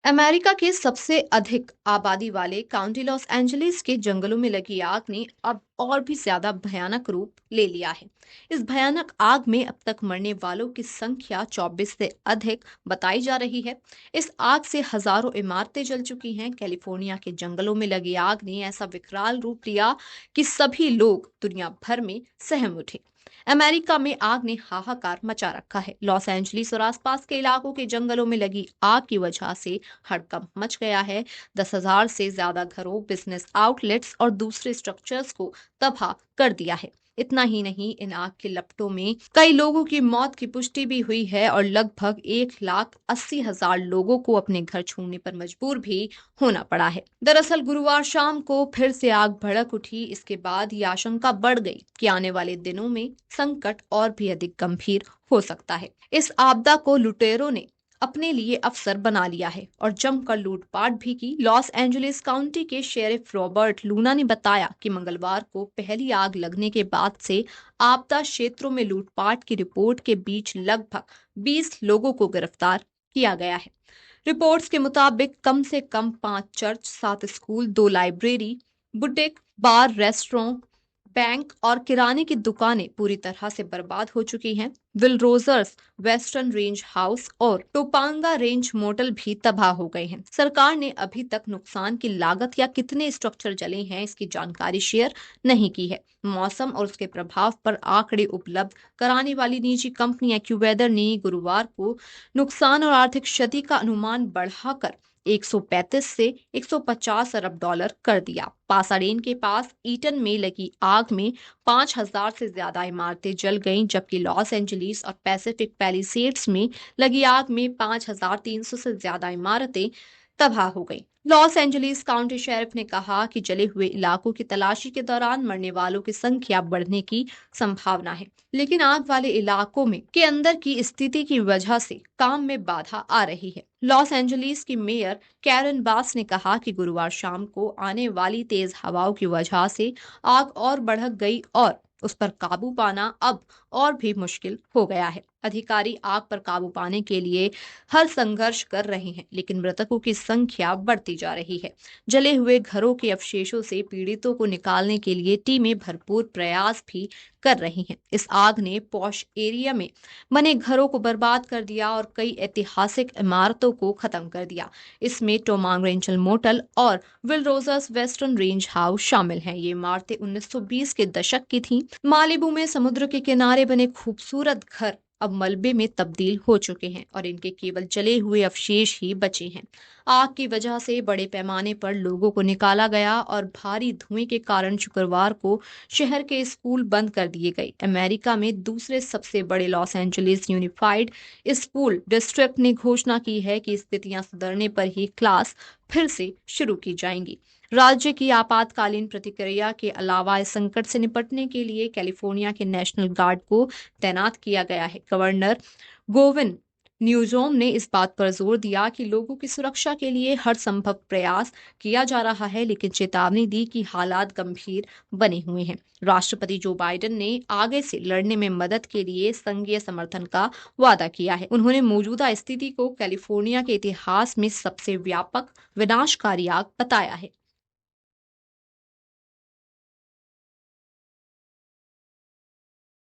America के सबसे अधिक आबादी वाले काउंटी लॉस एंजलिस के जंगलों में लगी आग ने अब और भी ज्यादा भयानक रूप ले लिया है। इस भयानक आग में अब तक मरने वालों की संख्या 24 से अधिक बताई जा रही है। इस आग से हजारों इमारतें जल चुकी हैं। कैलिफोर्निया के जंगलों में लगी आग ने ऐसा विकराल रूप लिया कि सभी लोग दुनिया भर में सहम उठे। अमेरिका में आग ने हाहाकार मचा रखा है। लॉस एंजलिस और आसपास के इलाकों के जंगलों में लगी आग की वजह से हड़कंप मच गया है। 10,000 से ज्यादा घरों, बिजनेस आउटलेट्स और दूसरे स्ट्रक्चर्स को तबाह कर दिया है। इतना ही नहीं, इन आग के लपटों में कई लोगों की मौत की पुष्टि भी हुई है और लगभग 1,80,000 लोगों को अपने घर छोड़ने पर मजबूर भी होना पड़ा है। दरअसल गुरुवार शाम को फिर से आग भड़क उठी। इसके बाद ये आशंका बढ़ गई कि आने वाले दिनों में संकट और भी अधिक गंभीर हो सकता है। इस आपदा को लुटेरों ने अपने लिए अवसर बना लिया है और जमकर लूटपाट भी की। लॉस एंजलिस काउंटी के शेरिफ रॉबर्ट लूना ने बताया कि मंगलवार को पहली आग लगने के बाद से आपदा क्षेत्रों में लूटपाट की रिपोर्ट के बीच लगभग 20 लोगों को गिरफ्तार किया गया है। रिपोर्ट्स के मुताबिक कम से कम 5 चर्च, 7 स्कूल, 2 लाइब्रेरी, बुटीक, बार, रेस्टोरेंट, बैंक और किराने की दुकानें पूरी तरह से बर्बाद हो चुकी हैं। Will Rogers, western range house और टोपांगा रेंज मोटल भी तबाह हो गए हैं। सरकार ने अभी तक नुकसान की लागत या कितने स्ट्रक्चर जले हैं इसकी जानकारी शेयर नहीं की है। मौसम और उसके प्रभाव पर आंकड़े उपलब्ध कराने वाली निजी कंपनी एक्यूवेदर ने गुरुवार को नुकसान और आर्थिक क्षति का अनुमान बढ़ाकर 135 से 150 अरब डॉलर कर दिया। पासाडेन के पास ईटन में लगी आग में 5,000 से ज्यादा इमारतें जल गईं, जबकि लॉस एंजलिस और पैसिफिक पैलिसेड्स में लगी आग में 5,300 से ज्यादा इमारतें तबाह हो गईं। लॉस एंजलिस काउंटी शेरिफ ने कहा कि जले हुए इलाकों की तलाशी के दौरान मरने वालों की संख्या बढ़ने की संभावना है, लेकिन आग वाले इलाकों में के अंदर की स्थिति की वजह से काम में बाधा आ रही है। लॉस एंजलिस की मेयर कैरन बास ने कहा कि गुरुवार शाम को आने वाली तेज हवाओं की वजह से आग और भड़क गई और उस पर काबू पाना अब और भी मुश्किल हो गया है। अधिकारी आग पर काबू पाने के लिए हर संघर्ष कर रहे हैं, लेकिन मृतकों की संख्या बढ़ती जा रही है। जले हुए घरों के अवशेषों से पीड़ितों को निकालने के लिए टीमें भरपूर प्रयास भी कर रही हैं। इस आग ने पॉश एरिया में बने घरों को बर्बाद कर दिया और कई ऐतिहासिक इमारतों को खत्म कर दिया। इसमें टोमांग रेंचल मोटल और will Rogers western range house शामिल हैं। ये इमारतें 1920 के दशक की थीं। मालिबू में समुद्र के किनारे बने खूबसूरत घर अब मलबे में तब्दील हो चुके हैं और इनके केवल जले हुए अवशेष ही बचे हैं। आग की वजह से बड़े पैमाने पर लोगों को निकाला गया और भारी धुएं के कारण शुक्रवार को शहर के स्कूल बंद कर दिए गए। अमेरिका में दूसरे सबसे बड़े Los Angeles unified school district ने घोषणा की है कि स्थितियां सुधरने पर ही क्लास फिर से शुरू की जाएंगी। राज्य की आपातकालीन प्रतिक्रिया के अलावा इस संकट से निपटने के लिए कैलिफोर्निया के नेशनल गार्ड को तैनात किया गया है। गवर्नर गोविन न्यूजोम ने इस बात पर जोर दिया कि लोगों की सुरक्षा के लिए हर संभव प्रयास किया जा रहा है, लेकिन चेतावनी दी कि हालात गंभीर बने हुए हैं। राष्ट्रपति जो बाइडेन ने आगे से लड़ने में मदद के लिए संघीय समर्थन का वादा किया है। उन्होंने मौजूदा स्थिति को कैलिफोर्निया के इतिहास में सबसे व्यापक विनाशकारी आग बताया है।